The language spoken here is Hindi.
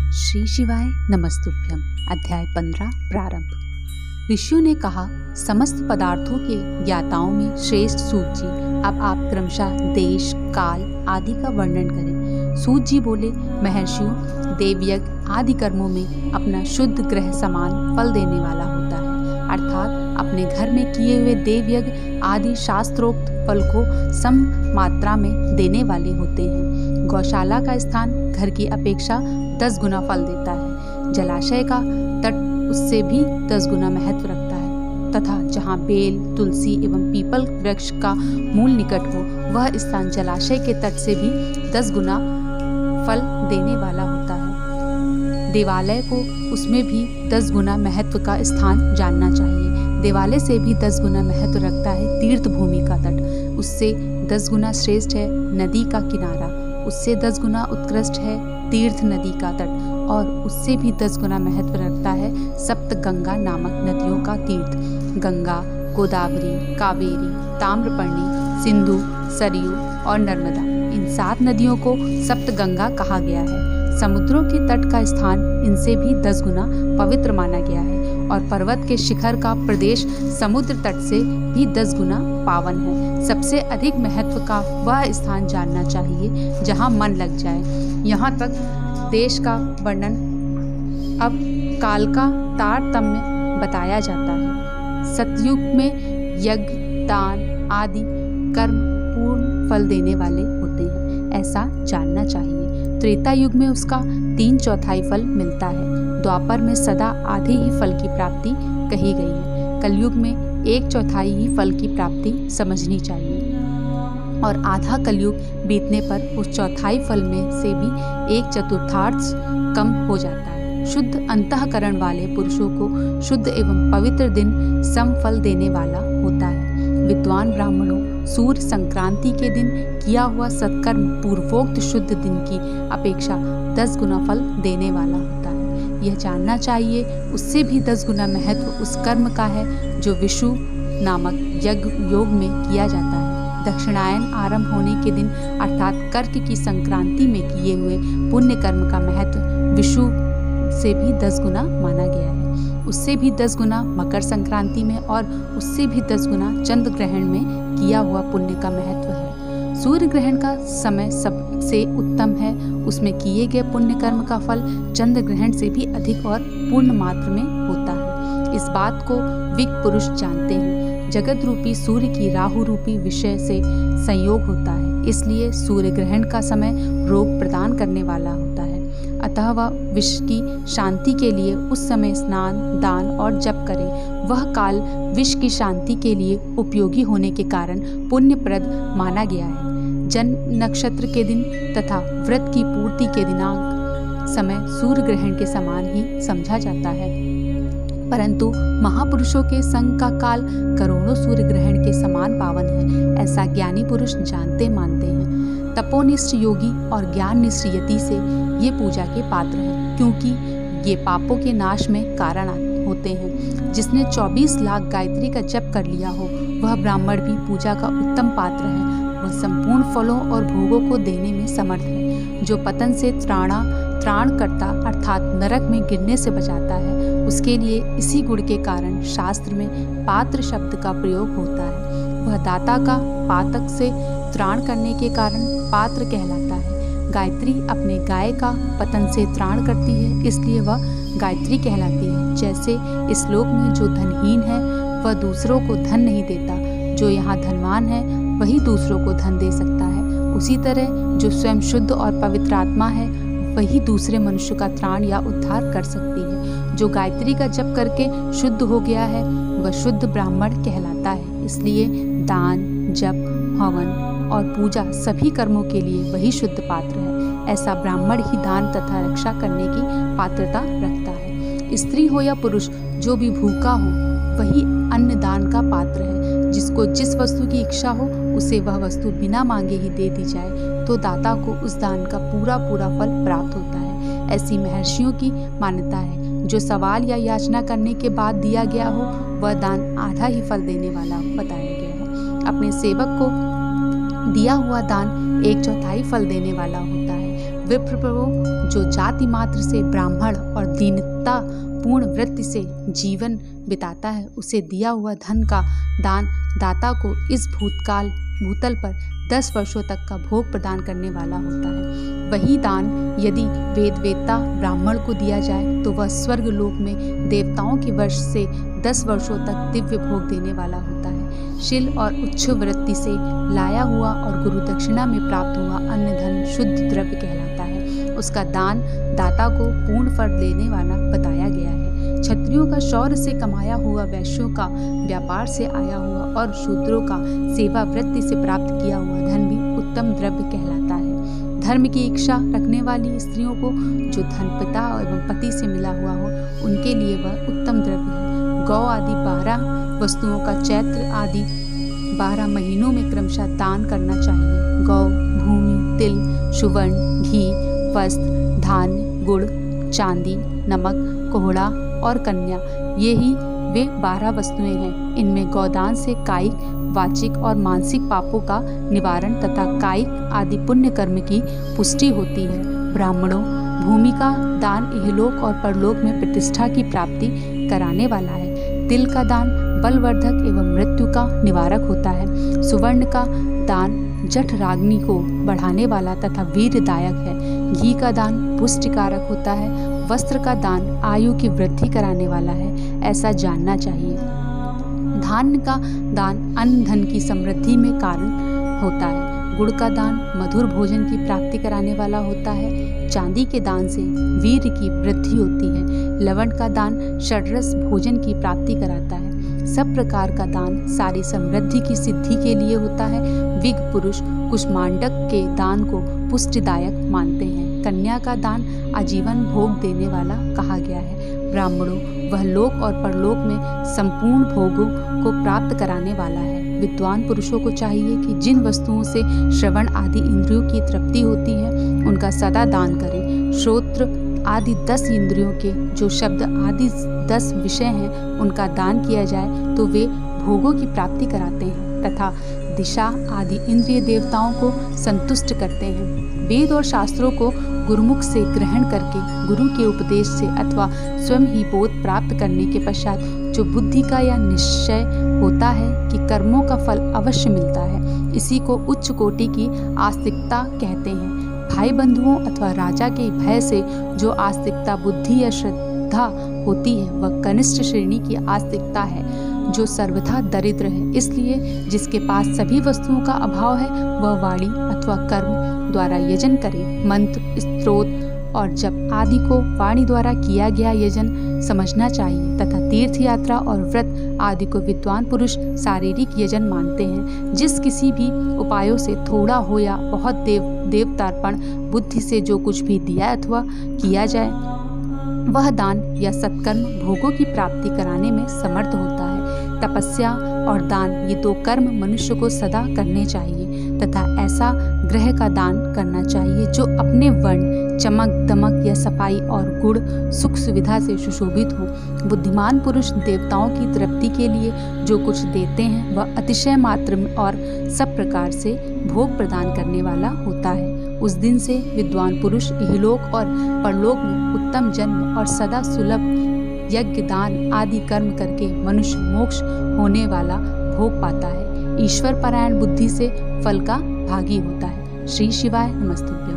श्री शिवाय नमस्तुभ्यम। अध्याय 15 प्रारंभ। ऋषियों ने कहा, समस्त पदार्थों के ज्ञाताओं में श्रेष्ठ सूत जी, अब आप क्रमशः देश, काल आदि का वर्णन करें। सूत जी बोले, महर्षियों, देवयज्ञ आदि कर्मों में अपना शुद्ध ग्रह समान फल देने वाला होता है, अर्थात अपने घर में किए हुए देवयज्ञ आदि शास्त्रोक्त फल को सम मात्रा में देने वाले होते हैं। गौशाला का स्थान घर की अपेक्षा 10 गुना फल देता है। जलाशय का तट उससे भी 10 गुना महत्व रखता है, तथा जहाँ बेल, तुलसी एवं पीपल वृक्ष का मूल निकट हो, वह स्थान जलाशय के तट से भी 10 गुना फल देने वाला होता है। देवालय को उसमें भी 10 गुना महत्व का स्थान जानना चाहिए। देवालय से भी 10 गुना महत्व रखता है तीर्थ भूमि का तट, उससे 10 गुना श्रेष्ठ है नदी का किनारा, उससे 10 गुना उत्कृष्ट है तीर्थ नदी का तट, और उससे भी 10 गुना महत्व रखता है सप्त गंगा नामक नदियों का तीर्थ। गंगा, गोदावरी, कावेरी, ताम्रपर्णी, सिंधु, सरयू और नर्मदा, इन 7 नदियों को सप्त गंगा कहा गया है। समुद्रों के तट का स्थान इनसे भी 10 गुना पवित्र माना गया है, और पर्वत के शिखर का प्रदेश समुद्र तट से भी 10 गुना पावन है। सबसे अधिक महत्व का वह स्थान जानना चाहिए जहाँ मन लग जाए। यहाँ तक देश का वर्णन अब काल का तारतम्य बताया जाता है। सतयुग में यज्ञ, दान आदि कर्म पूर्ण फल देने वाले होते हैं, ऐसा जानना चाहिए। त्रेता युग में उसका 3/4 फल मिलता है। द्वापर में सदा आधे ही फल की प्राप्ति कही गई है। कलयुग में 1/4 ही फल की प्राप्ति समझनी चाहिए, और आधा कलयुग बीतने पर उस 1/4 फल में से भी 1/4 कम हो जाता है। शुद्ध अंतःकरण वाले पुरुषों को शुद्ध एवं पवित्र दिन सम फल देने वाला होता है। विद्वान ब्राह्मणों, सूर्य संक्रांति के दिन किया हुआ सत्कर्म पूर्वोक्त शुद्ध दिन की अपेक्षा 10 गुना फल देने वाला होता है। यह जानना चाहिए, उससे भी 10 गुना महत्व उस कर्म का है जो विषु नामक यज्ञ योग में किया जाता है। दक्षिणायन आरंभ होने के दिन अर्थात कर्क की संक्रांति में किए हुए पुण्य कर्म का महत्व विषु से भी 10 गुना माना गया है। उससे भी 10 गुना मकर संक्रांति में, और उससे भी 10 गुना चंद्र ग्रहण में किया हुआ पुण्य का महत्व है। सूर्य ग्रहण का समय सबसे उत्तम है, उसमें किए गए पुण्य कर्म का फल चंद्र ग्रहण से भी अधिक और पूर्ण मात्रा में होता है। इस बात को विज्ञ पुरुष जानते हैं। जगत रूपी सूर्य की राहु रूपी विषय से संयोग होता है, इसलिए सूर्य ग्रहण का समय रोग प्रदान करने वाला होता है। अतः वह विश्व की शांति के लिए उस समय स्नान, दान और जप करे। वह काल विश्व की शांति के लिए उपयोगी होने के कारण पुण्यप्रद माना गया है। जन्म नक्षत्र के दिन तथा व्रत की पूर्ति के दिनांक समय सूर्य ग्रहण के समान ही समझा जाता है, परंतु महापुरुषों के संग का काल करोड़ों सूर्य ग्रहण के समान पावन है, ऐसा ज्ञानी पुरुष जानते मानते हैं। तपोनिष्ठ योगी और ज्ञाननिष्ठ यति से ये पूजा के पात्र हैं, क्योंकि ये पापों के नाश में कारण होते हैं। जिसने 24 लाख गायत्री का जप कर लिया हो, वह ब्राह्मण भी पूजा का उत्तम पात्र है। वह संपूर्ण फलों और भोगों को देने में समर्थ है। जो पतन से त्राण करता अर्थात नरक में गिरने से बचाता है, उसके लिए इसी गुण के कारण शास्त्र में पात्र शब्द का प्रयोग होता है। वह दाता का पातक से त्राण करने के कारण पात्र कहलाता है। गायत्री अपने गाय का पतन से त्राण करती है, इसलिए वह गायत्री कहलाती है। जैसे इस लोक में जो धनहीन है वह दूसरों को धन नहीं देता, जो यहाँ धनवान है वही दूसरों को धन दे सकता है, उसी तरह जो स्वयं शुद्ध और पवित्र आत्मा है वही दूसरे मनुष्य का त्राण या उद्धार कर सकती है। जो गायत्री का जप करके शुद्ध हो गया है वह शुद्ध ब्राह्मण कहलाता है। इसलिए दान, जप, हवन और पूजा सभी कर्मों के लिए वही शुद्ध पात्र है। ऐसा ब्राह्मण ही दान तथा रक्षा करने की पात्रता रखता है। स्त्री हो या पुरुष, जो भी भूखा हो वही अन्न दान का पात्र है। जिसको जिस वस्तु की इच्छा हो उसे वह वस्तु बिना मांगे ही दे दी जाए तो दाता को उस दान का पूरा फल प्राप्त होता है। ऐसी महर्षियों की मान्यता है। जो सवाल या याचना करने के बाद दिया गया हो वह दान आधा ही फल देने वाला बताया गया है। अपने सेवक को दिया हुआ दान 1/4 फल देने वाला होता है। विप्रभो जो जाति मात्र से ब्राह्मण और दीनता पूर्ण वृत्ति से जीवन बिताता है, उसे दिया हुआ धन का दान दाता को इस भूतल पर 10 वर्षों तक का भोग प्रदान करने वाला होता है। वही दान यदि वेदवेत्ता ब्राह्मण को दिया जाए तो वह स्वर्ग लोक में देवताओं के वश से 10 वर्षों तक दिव्य भोग देने वाला होता है। शील और उच्च वृत्ति से लाया हुआ और गुरु दक्षिणा में प्राप्त हुआ अन्न धन शुद्ध द्रव्य कहलाता है। उसका दान दाता को पूर्ण फल देने वाला बताया गया है। क्षत्रियों का शौर्य से कमाया हुआ, वैश्यों का व्यापार से आया हुआ और शूद्रों का सेवा वृत्ति से प्राप्त किया हुआ धन भी उत्तम द्रव्य कहलाता है। धर्म की इच्छा रखने वाली स्त्रियों को जो धन पिता एवं पति से मिला हुआ हो, उनके लिए वह उत्तम द्रव्य है। गौ आदि 12 वस्तुओं का चैत्र आदि 12 महीनों में क्रमशः दान करना चाहिए। गौ, भूमि, तिल, सुवर्ण, घी, वस्त्र, धान्य, गुड़, चांदी, नमक, कोहड़ा और कन्या, ये ही वे 12 वस्तुएं हैं। इनमें गौदान से कायिक, वाचिक और मानसिक पापों का निवारण तथा कायिक आदि पुण्य कर्म की पुष्टि होती है। ब्राह्मणों, भूमि का दान इहलोक और परलोक में प्रतिष्ठा की प्राप्ति कराने वाला है। तिल का दान बलवर्धक एवं मृत्यु का निवारक होता है। सुवर्ण का दान जठराग्नि को बढ़ाने वाला तथा वीरदायक है। घी का दान पुष्टिकारक होता है। वस्त्र का दान आयु की वृद्धि कराने वाला है, ऐसा जानना चाहिए। धान्य का दान अन्न धन की समृद्धि में कारण होता है। गुड़ का दान मधुर भोजन की प्राप्ति कराने वाला होता है। चांदी के दान से वीर की वृद्धि होती है। लवण का दान षड्रस भोजन की प्राप्ति कराता है। सब प्रकार का दान सारी समृद्धि की सिद्धि के लिए होता है। विग पुरुष कुष्मांडक के दान को पुष्टिदायक मानते हैं। कन्या का दान आजीवन भोग देने वाला कहा गया है। ब्राह्मणों, वह लोक और परलोक में संपूर्ण भोगों को प्राप्त कराने वाला है। विद्वान पुरुषों को चाहिए कि जिन वस्तुओं से श्रवण आदि इंद्रियों की तृप्ति होती है, उनका सदा दान करें। श्रोत्र आदि 10 इंद्रियों के जो शब्द आदि 10 विषय हैं, उनका दान किया जाए तो वे भोगों की प्राप्ति कराते हैं तथा दिशा आदि इंद्रिय देवताओं को संतुष्ट करते हैं। वेद और शास्त्रों को गुरुमुख से ग्रहण करके गुरु के उपदेश से अथवा स्वयं ही बोध प्राप्त करने के पश्चात जो बुद्धि का यह निश्चय होता है कि कर्मों का फल अवश्य मिलता है, इसी को उच्च कोटि की आस्तिकता कहते हैं। भाई बंधुओं अथवा राजा के भय से जो आस्तिकता बुद्धि या श्रद्धा होती है, वह कनिष्ठ श्रेणी की आस्तिकता है जो सर्वथा दरिद्र है। इसलिए जिसके पास सभी वस्तुओं का अभाव है, वह वाणी अथवा कर्म द्वारा यजन करे। मंत्र, स्तोत्र और जप आदि को वाणी द्वारा किया गया यजन समझना चाहिए तथा तीर्थ यात्रा और व्रत आदि को विद्वान पुरुष शारीरिक यजन मानते हैं। जिस किसी भी उपायों से थोड़ा हो या बहुत देवतार्पण बुद्धि से जो कुछ भी दिया अथवा किया जाए, वह दान या सत्कर्म भोगों की प्राप्ति कराने में समर्थ होता है। तपस्या और दान, ये 2 कर्म मनुष्य को सदा करने चाहिए तथा ऐसा ग्रह का दान करना चाहिए जो अपने वर्ण, चमक दमक या सफाई और गुण सुख सुविधा से सुशोभित हो। बुद्धिमान पुरुष देवताओं की तृप्ति के लिए जो कुछ देते हैं, वह अतिशय मात्र में और सब प्रकार से भोग प्रदान करने वाला होता है। उस दिन से विद्वान पुरुष इहलोक और परलोक में उत्तम जन्म और सदा सुलभ यज्ञ दान आदि कर्म करके मनुष्य मोक्ष होने वाला भोग पाता है। ईश्वर परायण बुद्धि से फल का भागी होता है। श्री शिवाय नमस्तुभ्यं।